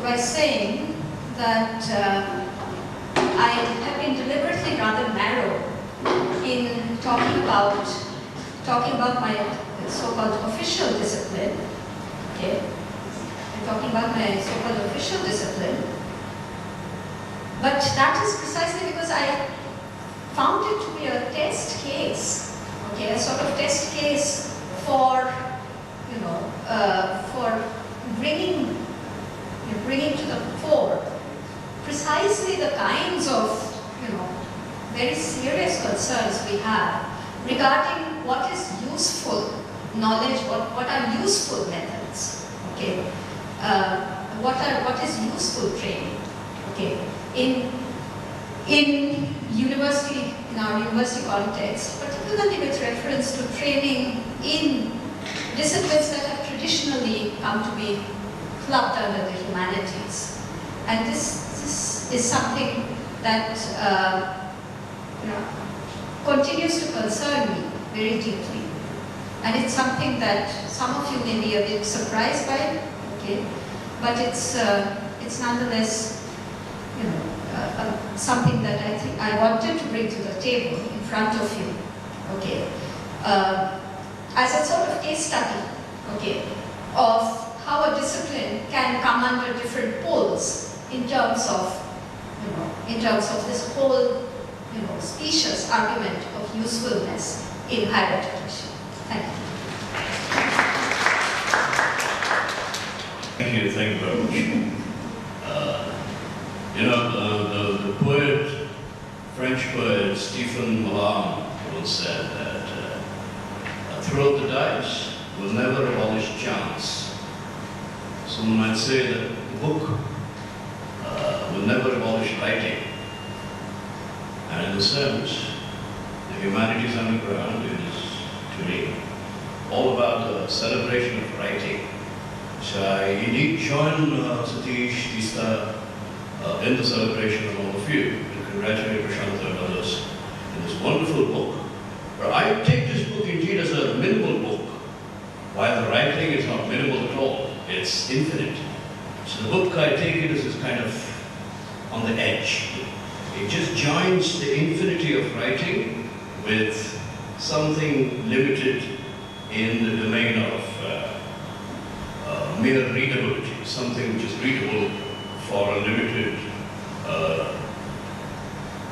by saying that I have been deliberately rather narrow in talking about my so-called official discipline. Okay, I'm talking about my so-called official discipline, but that is precisely because I found it to be a test case. Okay, a sort of test case for bringing to the fore precisely the kinds of, very serious concerns we have regarding what is useful knowledge, what are useful methods, okay? What is useful training, okay? In our university context, particularly with reference to training in disciplines that have traditionally come to be clubbed under the humanities. And this is something that continues to concern me very deeply. And it's something that some of you may be a bit surprised by, okay? But it's nonetheless, something that I think I wanted to bring to the table in front of you, okay? As a sort of case study, okay, of how a discipline can come under different poles in terms of this whole, specious argument of usefulness in higher education. Thank you. Thank you very much. The poet, French poet Stephen Mallarmé once said that throw the dice will never abolish chance. Someone might say that the book will never abolish writing. And in a sense, the Humanities Underground is, to me, all about the celebration of writing. So I indeed join Satish, Tista, in the celebration of all of you, and congratulate Prasanta and others in this wonderful book. But I take this book indeed as a minimal book, while the writing is not minimal at all, it's infinite. So the book, I take it as this kind of on the edge. It just joins the infinity of writing with something limited in the domain of mere readability, something which is readable for a limited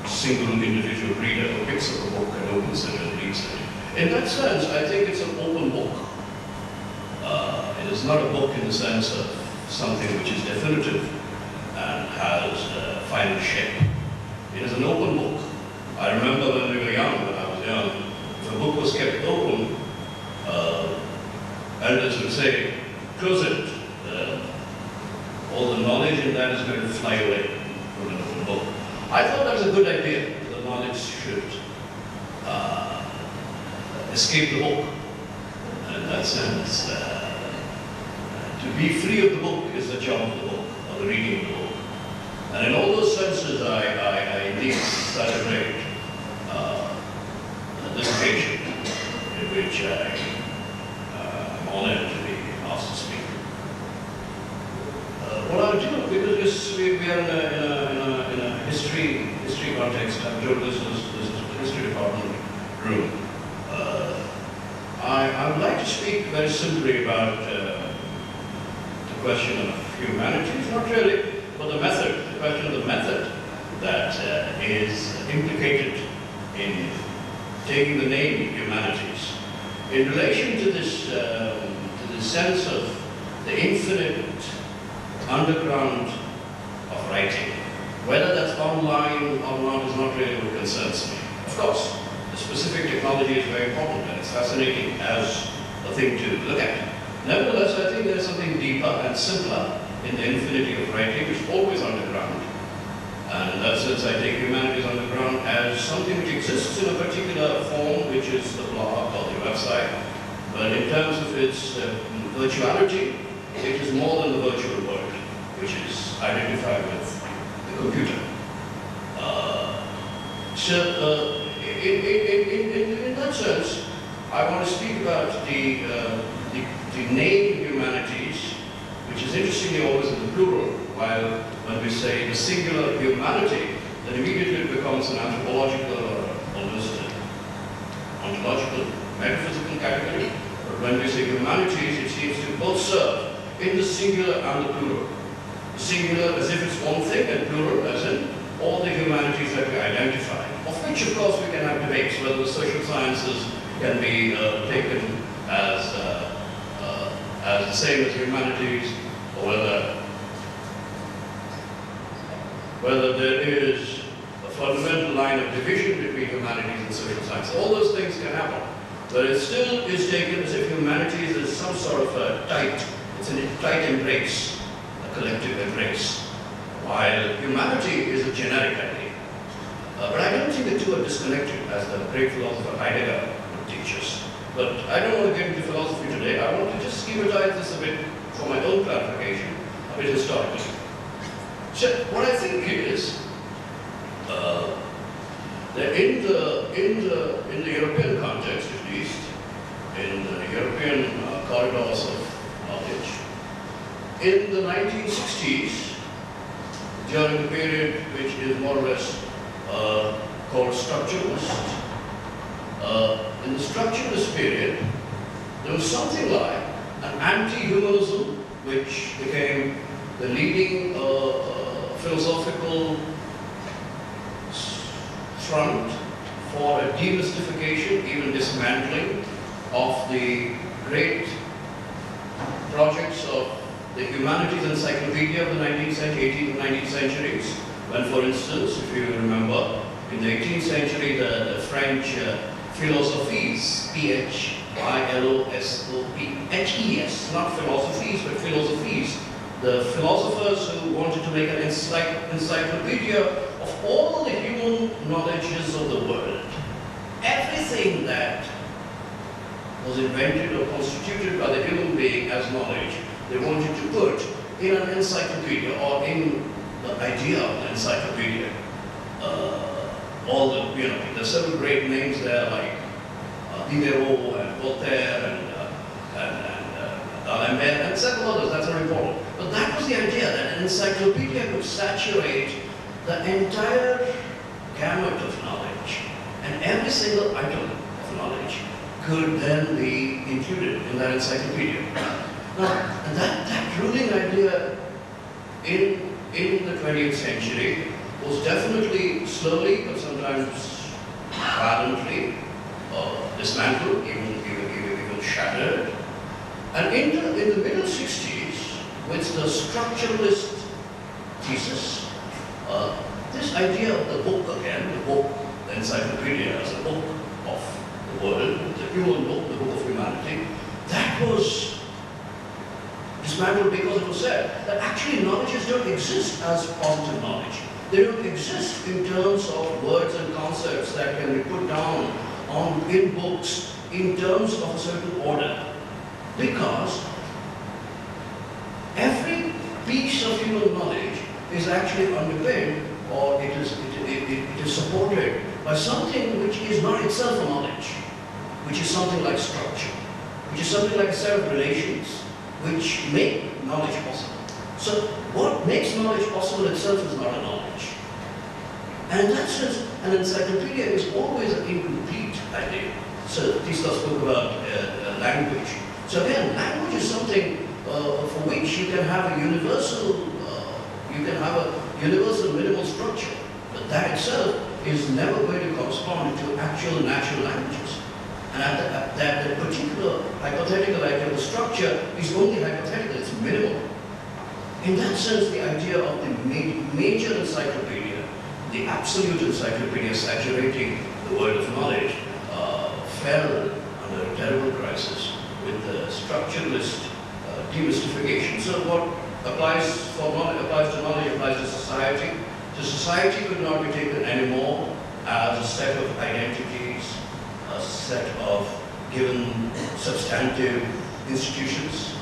single individual reader who picks up a book and opens it and reads it. In that sense, I think it's an open book. It is not a book in the sense of something which is definitive and has a final shape. It is an open book. I remember when we were young, when I was young, if a book was kept open, elders would say, close it. All the knowledge in that is going to fly away from an open book. I thought that was a good idea. The knowledge should escape the book. And in that sense, to be free of the book is the job of the book, or the reading of the book. And in all those senses, I indeed celebrate this occasion in which I'm honored to be asked to speak. What I'll do, because we are in a history context, I'm sure this is the history department room. I would like to speak very simply about the question of humanities, not really, but the method, the question of the method that is implicated in taking the name humanities. In relation to this sense of the infinite underground of writing, whether that's online or not is not really what concerns me. Of course, the specific technology is very important and it's fascinating as a thing to look at. Nevertheless, I think there's something deeper and simpler in the infinity of writing, which is always underground. And in that sense, I take humanities underground as something which exists in a particular form, which is the blog or the website. But in terms of its virtuality, it is more than the virtual world, which is identified with the computer. In that sense, I want to speak about the name humanities, which is interestingly always in the plural. while when we say the singular humanity, then immediately it becomes an anthropological or almost an ontological, metaphysical category. But when we say humanities, it seems to both serve in the singular and the plural. The singular as if it's one thing, and plural as in all the humanities that we identify, of which of course we can have debates whether the social sciences can be taken as the same as humanities, or whether there is a fundamental line of division between humanities and social science. All those things can happen, but it still is taken as if humanities is some sort of a it's a tight embrace, a collective embrace, while humanity is a generic idea. But I don't think the two are disconnected, as the great philosopher Heidegger would teach us. But I don't want to get into philosophy today. I want to just schematize this a bit for my own clarification, a bit historically. So what I think is that in the European context, at least, in the European corridors of knowledge, in the 1960s, during the period which is more or less called structuralist, in the structuralist period, there was something like an anti-humanism which became the leading philosophical front for a demystification, even dismantling of the great projects of the Humanities Encyclopedia of the 18th and 19th centuries, when, for instance, if you remember, in the 18th century, the French philosophies, P-H-I-L-O-S-O-P-H-E-S, not philosophies, but philosophies, the philosophers who wanted to make an encyclopedia of all the human knowledges of the world. Everything that was invented or constituted by the human being as knowledge, they wanted to put in an encyclopedia, or in the idea of an encyclopedia. All the, there's several great names there, like Diderot and Voltaire and D'Alembert and several others. That's very important. But that was the idea, that an encyclopedia could saturate the entire gamut of knowledge, and every single item of knowledge could then be included in that encyclopedia. Now, that ruling idea in the 20th century was definitely slowly, but sometimes violently, dismantled, even shattered. And in the middle 60s, with the structuralist thesis, this idea of the book again, the encyclopedia as a book of the world, the human book, the book of humanity, that was dismantled because it was said that actually knowledges don't exist as positive knowledge. They don't exist in terms of words and concepts that can be put down in books in terms of a certain order. Because every piece of human knowledge is actually underpinned, or it is supported by something which is not itself a knowledge, which is something like structure, which is something like a set of relations which make knowledge possible. So what makes knowledge possible itself is not a knowledge. And in that sense, an encyclopedia is always an incomplete idea. So Tista spoke about language. So again, language is something for which you can have a universal minimal structure, but that itself is never going to correspond to actual natural languages. And that particular hypothetical idea of the structure is only hypothetical, it's minimal. In that sense, the idea of the major encyclopedia, the absolute encyclopedia saturating the world of knowledge, fell under a terrible crisis with the structuralist demystification. So what applies to knowledge applies to society. So society could not be taken anymore as a set of identities, a set of given substantive institutions.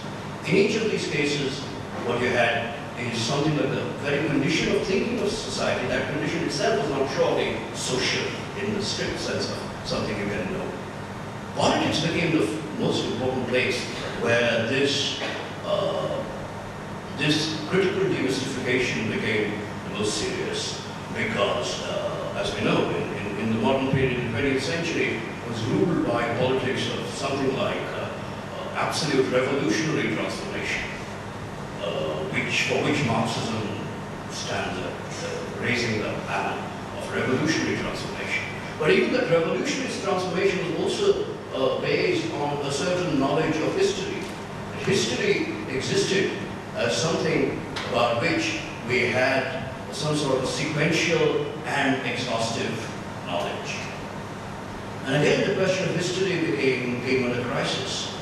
In each of these cases, what you had is something like the very condition of thinking of society. That condition itself was not surely social in the strict sense of something you can know. Politics became the most important place where this this critical demystification became the most serious because, as we know, in the modern period, in the 20th century, was ruled by politics of something like absolute revolutionary transformation, for which Marxism stands at raising the banner of revolutionary transformation. But even that revolutionary transformation was also based on a certain knowledge of history. History existed as something about which we had some sort of sequential and exhaustive knowledge. And again, the question of history came under crisis,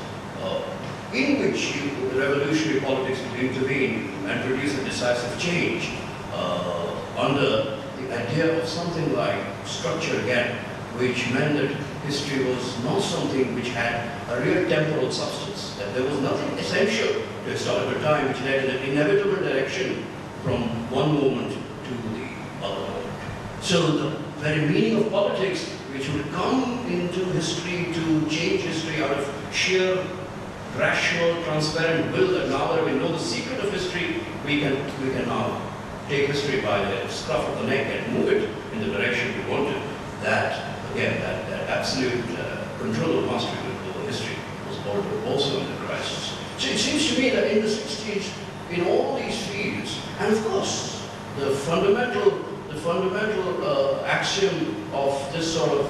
in which the revolutionary politics would intervene and produce a decisive change under the idea of something like structure again, which meant that history was not something which had a real temporal substance, that there was nothing essential to historical time which led in an inevitable direction from one moment to the other moment. So the very meaning of politics, which would come into history to change history out of sheer rational, transparent will, that now that we know the secret of history, we can now take history by the scruff of the neck and move it in the direction we wanted. That, again, that absolute control of mastery over history was also under crisis. So it seems to me that in the 60s, in all these fields, and of course, the fundamental axiom of this sort of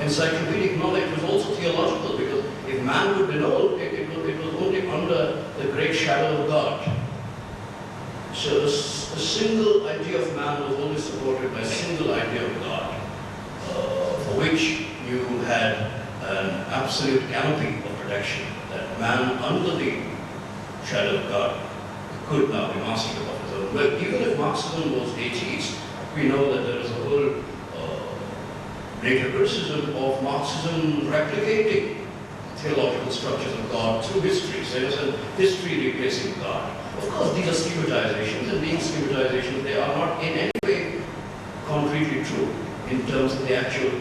encyclopedic knowledge was also theological, because if man would be known, it was only under the great shadow of God. So a single idea of man was only supported by a single idea of God, for which you had an absolute canopy of protection, that man under the shadow of God could now be master of his own will. Even if Marxism was atheist, we know that there is a whole later criticism of Marxism replicating theological structures of God through history. So there's a history replacing God. Of course, these are schematizations, and being schematizations, they are not in any way concretely true in terms of the actual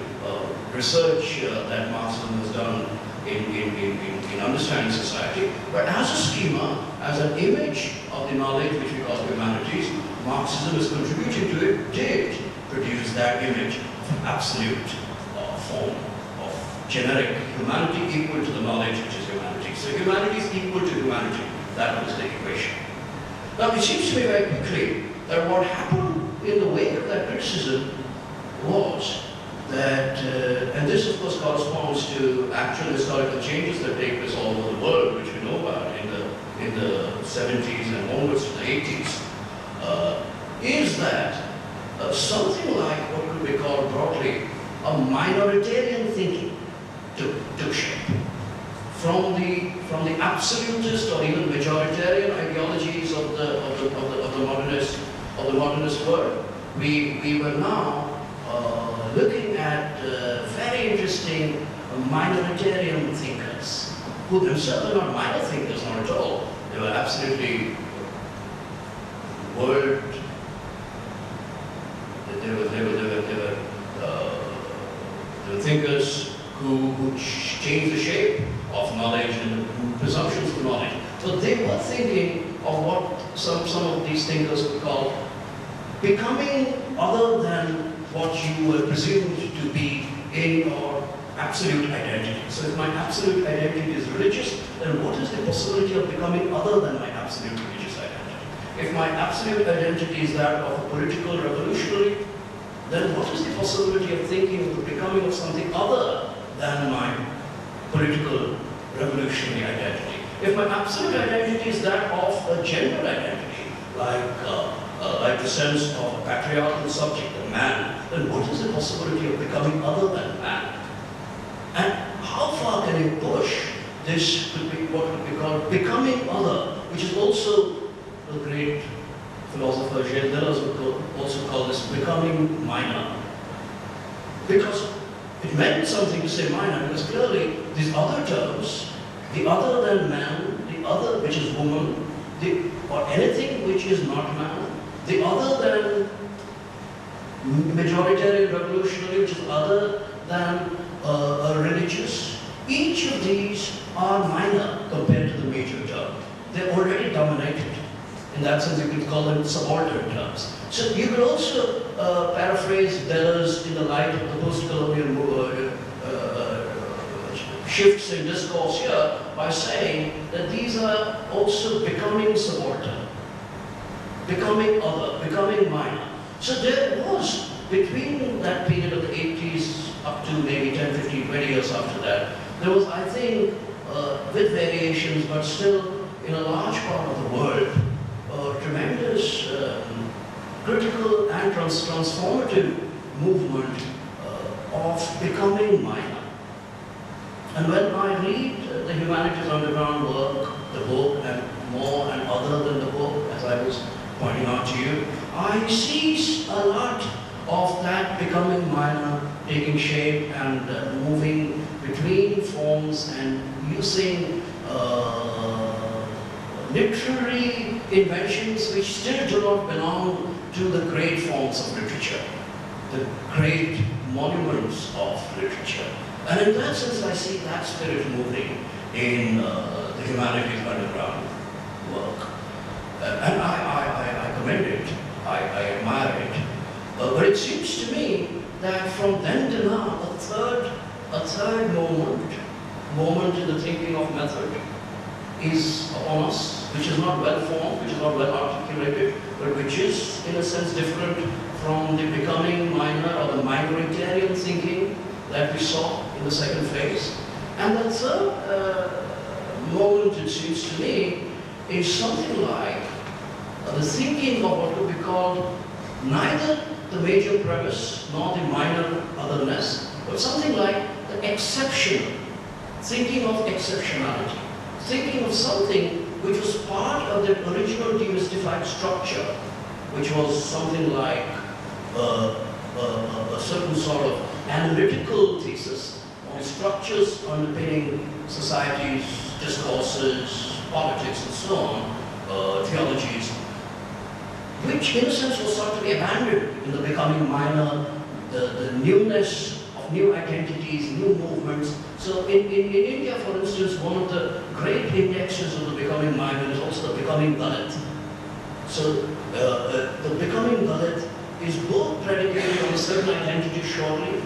research that Marxism has done in understanding society. But as a schema, as an image of the knowledge which we call humanities, Marxism is contributing to it, did produce that image of absolute form of generic humanity equal to the knowledge which is humanity. So humanity is equal to humanity. That was the equation. Now it seems to me very quickly that what happened in the wake of that criticism was that, and this of course corresponds to actual historical changes that take place all over the world, which we know about in the 70s and onwards to the 80s, is that something like what could be called broadly a minoritarian thinking took shape. From the absolutist or even majoritarian ideologies of the modernist world, we were now looking at very interesting minoritarian thinkers, who themselves are not minor thinkers, not at all. They were absolutely world. They were thinkers who changed the shape of knowledge and presumptions of knowledge. So they were thinking of what some of these thinkers would call becoming other than what you were presumed to be in your absolute identity. So if my absolute identity is religious, then what is the possibility of becoming other than my absolute religious identity? If my absolute identity is that of a political revolutionary, then what is the possibility of thinking of the becoming of something other than my political revolutionary identity? If my absolute identity is that of a gender identity, like the sense of a patriarchal subject, a man, then what is the possibility of becoming other than man? And how far can you push this to be what would be called becoming other, which is also the great philosopher Gilles Deleuze would also call this becoming minor. Because it meant something to say minor, because clearly these other terms, the other than man, the other which is woman, or anything which is not man, the other than majoritarian revolutionary, which is other than religious, each of these are minor compared to the major term. they're already dominated. In that sense, you could call them subaltern terms. So you could also paraphrase Deleuze in the light of the post-colonial shifts in discourse here by saying that these are also becoming subaltern, becoming other, becoming minor. So there was, between that period of the 80s up to maybe 10, 15, 20 years after that, there was, I think, with variations, but still in a large part of the world, tremendous critical and transformative movement of becoming minor. And when I read the Humanities Underground work, the book, and more and other than the book, as I was pointing out to you, I see a lot of that becoming minor taking shape and moving between forms and using literary inventions which still do not belong to the great forms of literature, the great monuments of literature. And in that sense, I see that spirit moving in the Humanities Underground work. And I commend it, I admire it. But it seems to me that from then to now, a third moment in the thinking of method is upon us, which is not well formed, which is not well articulated, but which is in a sense different from the becoming minor or the minoritarian thinking that we saw in the second phase. And the third moment, it seems to me, is something like the thinking of what would be called neither the major premise nor the minor otherness, but something like the exceptional, thinking of exceptionality, thinking of something which was part of the original demystified structure, which was something like a certain sort of analytical thesis on structures underpinning societies, discourses, politics, and so on, theologies, which in a sense was sought to be abandoned in the becoming minor, the newness of new identities, new movements. So in India, for instance, one of the great indexes of the becoming minor is also the becoming Dalit. So the becoming Dalit is both predicated on a certain identity surely,